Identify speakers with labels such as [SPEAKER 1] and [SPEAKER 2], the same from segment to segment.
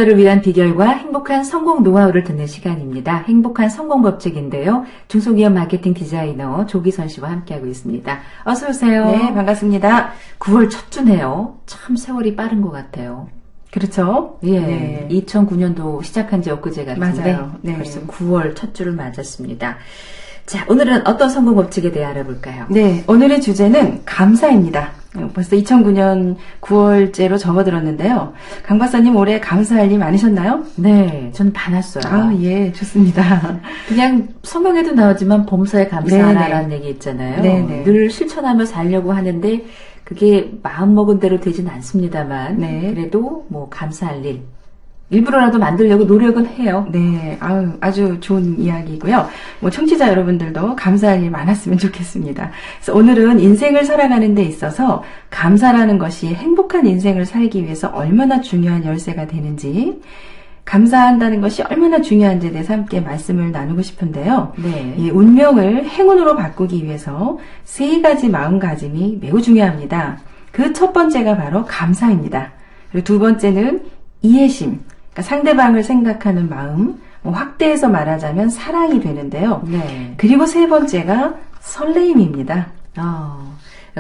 [SPEAKER 1] 를 위한 비결과 행복한 성공 노하우를 듣는 시간입니다. 행복한 성공 법칙인데요. 중소기업 마케팅 디자이너 조기선 씨와 함께하고 있습니다. 어서 오세요.
[SPEAKER 2] 네, 반갑습니다.
[SPEAKER 1] 9월 첫 주네요. 참 세월이 빠른 것 같아요.
[SPEAKER 2] 그렇죠?
[SPEAKER 1] 예,
[SPEAKER 2] 네.
[SPEAKER 1] 2009년도 시작한 지 엊그제 같은데
[SPEAKER 2] 맞아요. 네.
[SPEAKER 1] 벌써 9월 첫 주를 맞았습니다. 자, 오늘은 어떤 성공 법칙에 대해 알아볼까요?
[SPEAKER 2] 네, 오늘의 주제는 감사입니다. 벌써 2009년 9월째로 접어들었는데요. 강 박사님 올해 감사할 일 많으셨나요?
[SPEAKER 1] 네, 전 많았어요.
[SPEAKER 2] 아, 예, 좋습니다.
[SPEAKER 1] 그냥 성경에도 나오지만 범사에 감사하라라는 얘기 있잖아요.
[SPEAKER 2] 네네.
[SPEAKER 1] 늘 실천하며 살려고 하는데 그게 마음먹은 대로 되진 않습니다만
[SPEAKER 2] 네.
[SPEAKER 1] 그래도 뭐 감사할 일 일부러라도 만들려고 노력은 해요.
[SPEAKER 2] 네, 아주 좋은 이야기고요. 뭐 청취자 여러분들도 감사할 일 많았으면 좋겠습니다. 그래서 오늘은 인생을 살아가는 데 있어서 감사라는 것이 행복한 인생을 살기 위해서 얼마나 중요한 열쇠가 되는지, 감사한다는 것이 얼마나 중요한지에 대해서 함께 말씀을 나누고 싶은데요.
[SPEAKER 1] 네.
[SPEAKER 2] 이 운명을 행운으로 바꾸기 위해서 세 가지 마음가짐이 매우 중요합니다. 그 첫 번째가 바로 감사입니다. 그리고 두 번째는 이해심, 그러니까 상대방을 생각하는 마음, 확대해서 말하자면 사랑이 되는데요.
[SPEAKER 1] 네.
[SPEAKER 2] 그리고 세 번째가 설레임입니다.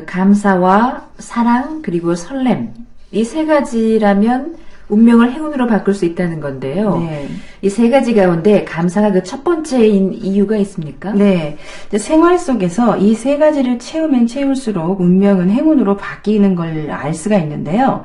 [SPEAKER 1] 감사와 사랑 그리고 설렘 이 세 가지라면 운명을 행운으로 바꿀 수 있다는 건데요.
[SPEAKER 2] 네.
[SPEAKER 1] 이 세 가지 가운데 감사가 그 첫 번째인 이유가 있습니까?
[SPEAKER 2] 네. 생활 속에서 이 세 가지를 채우면 채울수록 운명은 행운으로 바뀌는 걸 알 수가 있는데요.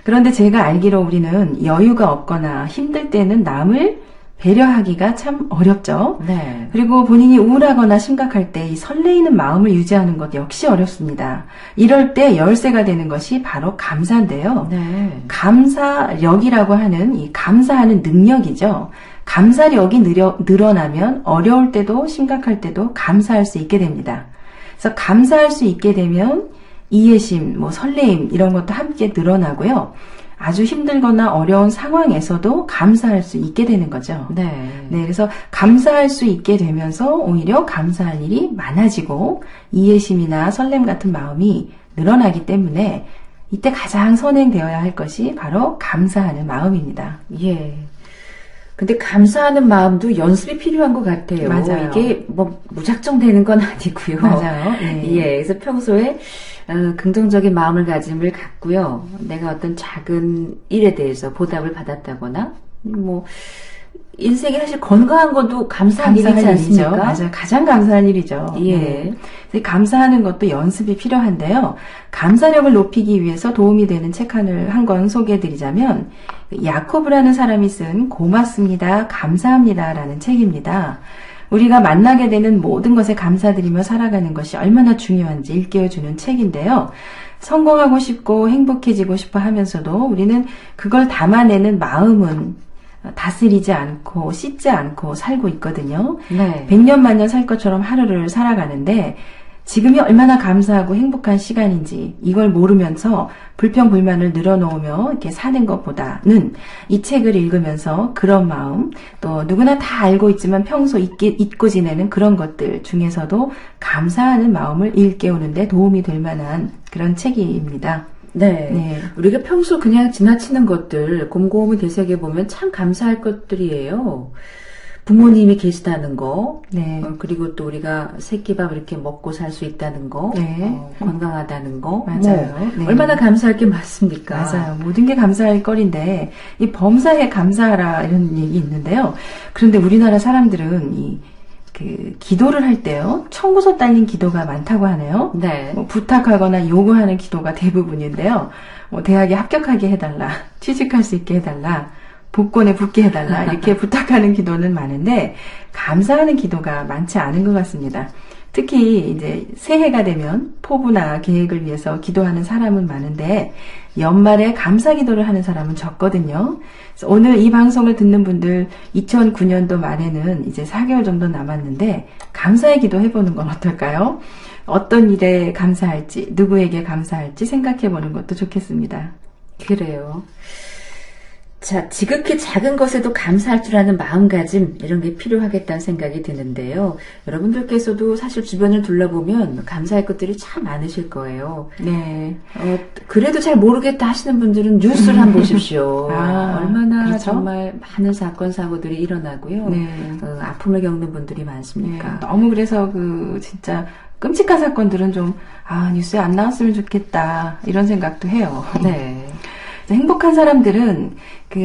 [SPEAKER 2] 그런데 제가 알기로 우리는 여유가 없거나 힘들 때는 남을 배려하기가 참 어렵죠.
[SPEAKER 1] 네.
[SPEAKER 2] 그리고 본인이 우울하거나 심각할 때 이 설레이는 마음을 유지하는 것 역시 어렵습니다. 이럴 때 열쇠가 되는 것이 바로 감사인데요.
[SPEAKER 1] 네.
[SPEAKER 2] 감사력이라고 하는 이 감사하는 능력이죠. 감사력이 늘어나면 어려울 때도 심각할 때도 감사할 수 있게 됩니다. 그래서 감사할 수 있게 되면 이해심, 설레임 이런 것도 함께 늘어나고요. 아주 힘들거나 어려운 상황에서도 감사할 수 있게 되는 거죠.
[SPEAKER 1] 네.
[SPEAKER 2] 네, 그래서 감사할 수 있게 되면서 오히려 감사할 일이 많아지고 이해심이나 설렘 같은 마음이 늘어나기 때문에 이때 가장 선행되어야 할 것이 바로 감사하는 마음입니다.
[SPEAKER 1] 예. 근데 감사하는 마음도 연습이 필요한 것 같아요.
[SPEAKER 2] 맞아요.
[SPEAKER 1] 이게 무작정 되는 건 아니고요.
[SPEAKER 2] 맞아요. 네.
[SPEAKER 1] 예. 그래서 평소에 긍정적인 마음을 가짐을 갖고요. 내가 어떤 작은 일에 대해서 보답을 받았다거나 인생에 사실 건강한 것도 감사한 일이지 않습니까?
[SPEAKER 2] 맞아요. 가장 감사한 일이죠.
[SPEAKER 1] 예.
[SPEAKER 2] 네. 감사하는 것도 연습이 필요한데요. 감사력을 높이기 위해서 도움이 되는 책 한 권 소개해드리자면 야코브라는 사람이 쓴 고맙습니다, 감사합니다라는 책입니다. 우리가 만나게 되는 모든 것에 감사드리며 살아가는 것이 얼마나 중요한지 일깨워주는 책인데요. 성공하고 싶고 행복해지고 싶어 하면서도 우리는 그걸 담아내는 마음은 다스리지 않고 씻지 않고 살고 있거든요.
[SPEAKER 1] 네.
[SPEAKER 2] 100년 만년 살 것처럼 하루를 살아가는데 지금이 얼마나 감사하고 행복한 시간인지 이걸 모르면서 불평불만을 늘어놓으며 이렇게 사는 것보다는 이 책을 읽으면서 그런 마음, 또 누구나 다 알고 있지만 평소 잊고 지내는 그런 것들 중에서도 감사하는 마음을 일깨우는 데 도움이 될 만한 그런 책입니다.
[SPEAKER 1] 네.
[SPEAKER 2] 네.
[SPEAKER 1] 우리가 평소 그냥 지나치는 것들 곰곰이 되새겨보면 참 감사할 것들이에요. 부모님이 계시다는 거,
[SPEAKER 2] 네.
[SPEAKER 1] 그리고 또 우리가 새끼밥 이렇게 먹고 살 수 있다는 거,
[SPEAKER 2] 네.
[SPEAKER 1] 건강하다는 거,
[SPEAKER 2] 맞아요. 네.
[SPEAKER 1] 얼마나 감사할 게 많습니까?
[SPEAKER 2] 맞아요. 모든 게 감사할 거리인데 이 범사에 감사하라 이런 얘기 있는데요. 그런데 우리나라 사람들은 기도를 할 때요, 청구서 딸린 기도가 많다고 하네요.
[SPEAKER 1] 네.
[SPEAKER 2] 부탁하거나 요구하는 기도가 대부분인데요. 대학에 합격하게 해달라, 취직할 수 있게 해달라, 복권에 붙게 해달라 이렇게 부탁하는 기도는 많은데 감사하는 기도가 많지 않은 것 같습니다. 특히 이제 새해가 되면 포부나 계획을 위해서 기도하는 사람은 많은데 연말에 감사 기도를 하는 사람은 적거든요. 그래서 오늘 이 방송을 듣는 분들 2009년도 말에는 이제 4개월 정도 남았는데 감사의 기도 해보는 건 어떨까요? 어떤 일에 감사할지, 누구에게 감사할지 생각해보는 것도 좋겠습니다.
[SPEAKER 1] 그래요. 자, 지극히 작은 것에도 감사할 줄 아는 마음가짐, 이런 게 필요하겠다는 생각이 드는데요. 여러분들께서도 사실 주변을 둘러보면 감사할 것들이 참 많으실 거예요.
[SPEAKER 2] 네.
[SPEAKER 1] 그래도 잘 모르겠다 하시는 분들은 뉴스를 한번 보십시오. 얼마나
[SPEAKER 2] 그렇죠?
[SPEAKER 1] 정말 많은 사건, 사고들이 일어나고요.
[SPEAKER 2] 네.
[SPEAKER 1] 아픔을 겪는 분들이 많습니까?
[SPEAKER 2] 네, 너무 그래서 진짜 끔찍한 사건들은 좀, 뉴스에 안 나왔으면 좋겠다, 이런 생각도 해요.
[SPEAKER 1] 네.
[SPEAKER 2] 행복한 사람들은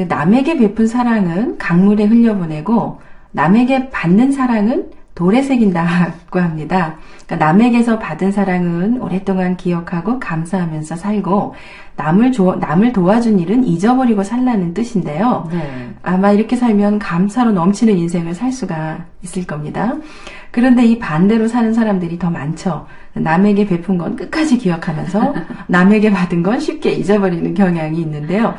[SPEAKER 2] 남에게 베푼 사랑은 강물에 흘려보내고 남에게 받는 사랑은 돌에 새긴다고 합니다. 그러니까 남에게서 받은 사랑은 오랫동안 기억하고 감사하면서 살고 남을 도와준 일은 잊어버리고 살라는 뜻인데요.
[SPEAKER 1] 네.
[SPEAKER 2] 아마 이렇게 살면 감사로 넘치는 인생을 살 수가 있을 겁니다. 그런데 이 반대로 사는 사람들이 더 많죠. 남에게 베푼 건 끝까지 기억하면서 남에게 받은 건 쉽게 잊어버리는 경향이 있는데요.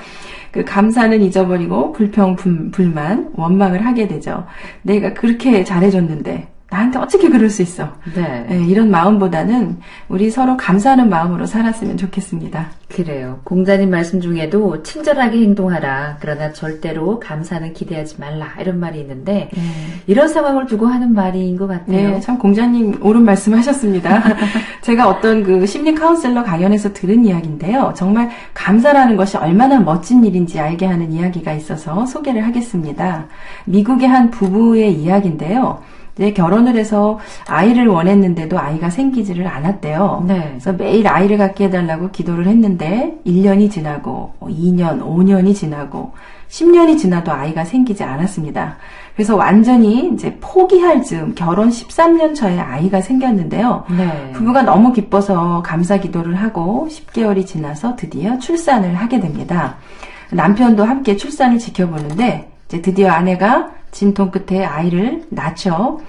[SPEAKER 2] 감사는 잊어버리고 불평, 불만, 원망을 하게 되죠. 내가 그렇게 잘해줬는데 나한테 어떻게 그럴 수 있어?
[SPEAKER 1] 네.
[SPEAKER 2] 네, 이런 마음보다는 우리 서로 감사하는 마음으로 살았으면 좋겠습니다.
[SPEAKER 1] 그래요. 공자님 말씀 중에도 친절하게 행동하라. 그러나 절대로 감사는 기대하지 말라. 이런 말이 있는데 이런 상황을 두고 하는 말인 것 같아요.
[SPEAKER 2] 네, 참 공자님 옳은 말씀하셨습니다. 제가 어떤 심리 카운셀러 강연에서 들은 이야기인데요. 정말 감사라는 것이 얼마나 멋진 일인지 알게 하는 이야기가 있어서 소개를 하겠습니다. 미국의 한 부부의 이야기인데요. 이제 결혼을 해서 아이를 원했는데도 아이가 생기지를 않았대요.
[SPEAKER 1] 네.
[SPEAKER 2] 그래서 매일 아이를 갖게 해달라고 기도를 했는데 1년이 지나고 2년, 5년이 지나고 10년이 지나도 아이가 생기지 않았습니다. 그래서 완전히 이제 포기할 즈음 결혼 13년 차에 아이가 생겼는데요.
[SPEAKER 1] 네.
[SPEAKER 2] 부부가 너무 기뻐서 감사 기도를 하고 10개월이 지나서 드디어 출산을 하게 됩니다. 남편도 함께 출산을 지켜보는데 이제 드디어 아내가 진통 끝에 아이를 낳죠.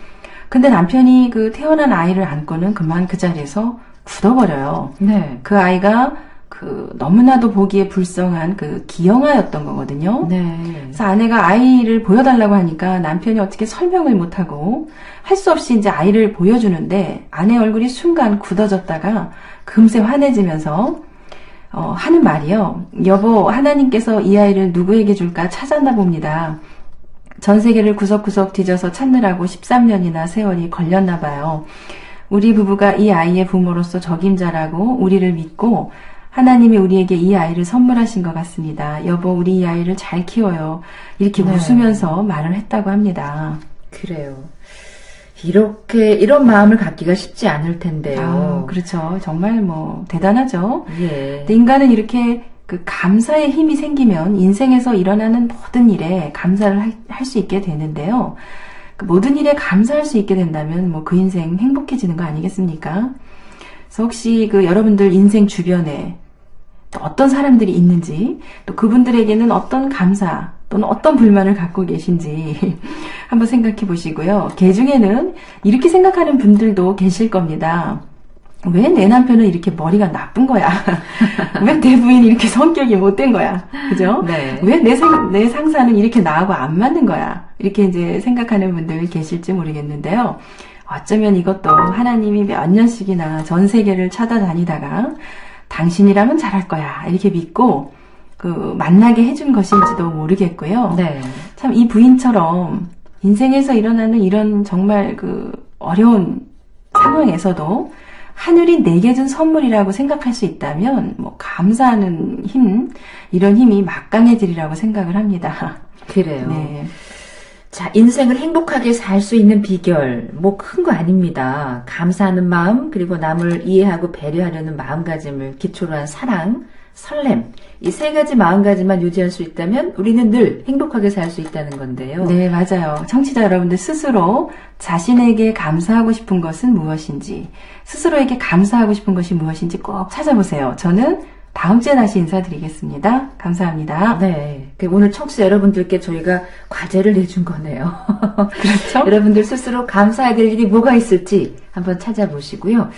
[SPEAKER 2] 근데 남편이 태어난 아이를 안고는 그만 그 자리에서 굳어버려요.
[SPEAKER 1] 네.
[SPEAKER 2] 그 아이가 너무나도 보기에 불쌍한 기영아였던 거거든요.
[SPEAKER 1] 네.
[SPEAKER 2] 그래서 아내가 아이를 보여달라고 하니까 남편이 어떻게 설명을 못하고 할 수 없이 이제 아이를 보여주는데 아내 얼굴이 순간 굳어졌다가 금세 환해지면서 하는 말이요. 여보, 하나님께서 이 아이를 누구에게 줄까 찾았나 봅니다. 전 세계를 구석구석 뒤져서 찾느라고 13년이나 세월이 걸렸나 봐요. 우리 부부가 이 아이의 부모로서 적임자라고 우리를 믿고 하나님이 우리에게 이 아이를 선물하신 것 같습니다. 여보, 우리 이 아이를 잘 키워요. 이렇게
[SPEAKER 1] 네.
[SPEAKER 2] 웃으면서 말을 했다고 합니다.
[SPEAKER 1] 그래요. 이런 마음을 갖기가 쉽지 않을 텐데요.
[SPEAKER 2] 그렇죠. 정말 대단하죠.
[SPEAKER 1] 예.
[SPEAKER 2] 근데 인간은 이렇게 감사의 힘이 생기면 인생에서 일어나는 모든 일에 감사를 할 수 있게 되는데요. 모든 일에 감사할 수 있게 된다면 그 인생 행복해지는 거 아니겠습니까? 그래서 혹시 여러분들 인생 주변에 또 어떤 사람들이 있는지, 또 그분들에게는 어떤 감사 또는 어떤 불만을 갖고 계신지 한번 생각해 보시고요. 그 중에는 이렇게 생각하는 분들도 계실 겁니다. 왜 내 남편은 이렇게 머리가 나쁜 거야? 왜 내 부인이 이렇게 성격이 못된 거야? 그죠?
[SPEAKER 1] 네.
[SPEAKER 2] 왜 내 상사는 이렇게 나하고 안 맞는 거야? 이렇게 이제 생각하는 분들 계실지 모르겠는데요. 어쩌면 이것도 하나님이 몇 년씩이나 전 세계를 찾아다니다가 당신이라면 잘할 거야. 이렇게 믿고 만나게 해준 것일지도 모르겠고요.
[SPEAKER 1] 네.
[SPEAKER 2] 참 이 부인처럼 인생에서 일어나는 이런 정말 어려운 상황에서도 하늘이 내게 준 선물이라고 생각할 수 있다면 감사하는 힘, 이런 힘이 막강해지리라고 생각을 합니다.
[SPEAKER 1] 그래요.
[SPEAKER 2] 네.
[SPEAKER 1] 자, 인생을 행복하게 살 수 있는 비결, 큰 거 아닙니다. 감사하는 마음, 그리고 남을 이해하고 배려하려는 마음가짐을 기초로 한 사랑, 설렘, 이 세 가지 마음가짐만 유지할 수 있다면 우리는 늘 행복하게 살 수 있다는 건데요.
[SPEAKER 2] 네, 맞아요. 청취자 여러분들 스스로 자신에게 감사하고 싶은 것은 무엇인지, 스스로에게 감사하고 싶은 것이 무엇인지 꼭 찾아보세요. 저는 다음 주에 다시 인사드리겠습니다. 감사합니다.
[SPEAKER 1] 네. 오늘 청취자 여러분들께 저희가 과제를 내준 거네요.
[SPEAKER 2] 그렇죠?
[SPEAKER 1] 여러분들 스스로 감사해야 될 일이 뭐가 있을지 한번 찾아보시고요.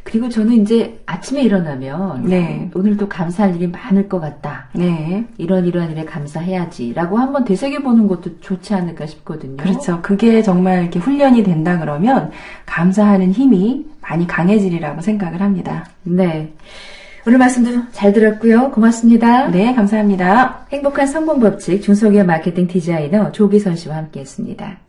[SPEAKER 1] 그리고 저는 이제 아침에 일어나면
[SPEAKER 2] 네.
[SPEAKER 1] 오늘도 감사할 일이 많을 것 같다.
[SPEAKER 2] 네.
[SPEAKER 1] 이런 일에 감사해야지라고 한번 되새겨보는 것도 좋지 않을까 싶거든요.
[SPEAKER 2] 그렇죠. 그게 정말 이렇게 훈련이 된다 그러면 감사하는 힘이 많이 강해지리라고 생각을 합니다.
[SPEAKER 1] 네. 오늘 말씀도 잘 들었고요. 고맙습니다.
[SPEAKER 2] 네, 감사합니다.
[SPEAKER 1] 행복한 성공 법칙 중소기업 마케팅 디자이너 조기선 씨와 함께했습니다.